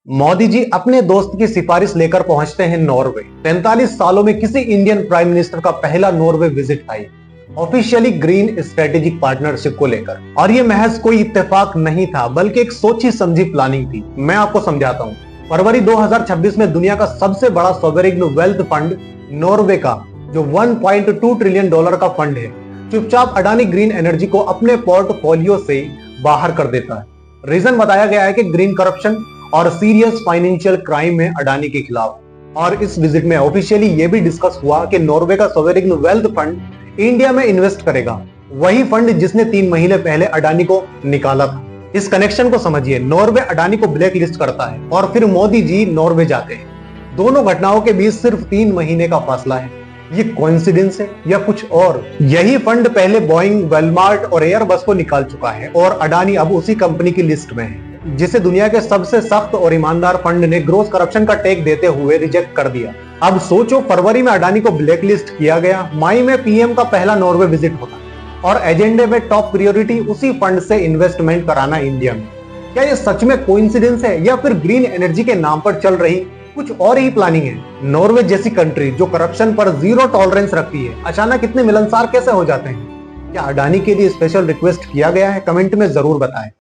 मोदी जी अपने दोस्त की सिफारिश लेकर पहुंचते हैं नॉर्वे। 43 सालों में किसी इंडियन प्राइम मिनिस्टर का पहला नॉर्वे विजिट था, ऑफिशियली ग्रीन स्ट्रेटेजिक पार्टनरशिप को लेकर। और ये महज कोई इत्तेफाक नहीं था, बल्कि एक सोची समझी प्लानिंग थी। मैं आपको समझाता हूँ। फरवरी 2026 में दुनिया का सबसे बड़ा सॉवरेन वेल्थ फंड नॉर्वे का, जो 1.2 ट्रिलियन डॉलर का फंड है, चुपचाप अडानी ग्रीन एनर्जी को अपने पोर्टफोलियो से बाहर कर देता है। रीजन बताया गया है कि ग्रीन करप्शन और सीरियस फाइनेंशियल क्राइम है अडानी के खिलाफ। और इस विजिट में ऑफिशियली यह भी डिस्कस हुआ कि नॉर्वे का सॉवरेन वेल्थ फंड इंडिया में इन्वेस्ट करेगा, वही फंड जिसने 3 महीने पहले अडानी को निकाला था। इस कनेक्शन को समझिए। नॉर्वे अडानी को ब्लैक लिस्ट करता है और फिर मोदी जी नॉर्वे जाते हैं। दोनों घटनाओं के बीच सिर्फ 3 महीने का फासला है। ये कोइंसिडेंस है या कुछ और? यही फंड पहले बोइंग, वेलमार्ट और एयरबस को निकाल चुका है और अडानी अब उसी कंपनी की लिस्ट में है, जिसे दुनिया के सबसे सख्त और ईमानदार फंड ने ग्रोस करप्शन का टैग देते हुए रिजेक्ट कर दिया। अब सोचो, फरवरी में अडानी को ब्लैक लिस्ट किया गया, मई में पीएम का पहला नॉर्वे विजिट होता और एजेंडे में टॉप प्रायोरिटी उसी फंड से इन्वेस्टमेंट कराना इंडिया में। क्या ये सच में कोइंसिडेंस है या फिर ग्रीन एनर्जी के नाम पर चल रही कुछ और ही प्लानिंग है? नॉर्वे जैसी कंट्री जो करप्शन पर जीरो टॉलरेंस रखती है, अचानक इतने मिलनसार कैसे हो जाते हैं? क्या अडानी के लिए स्पेशल रिक्वेस्ट किया गया है? कमेंट में जरूर बताएं।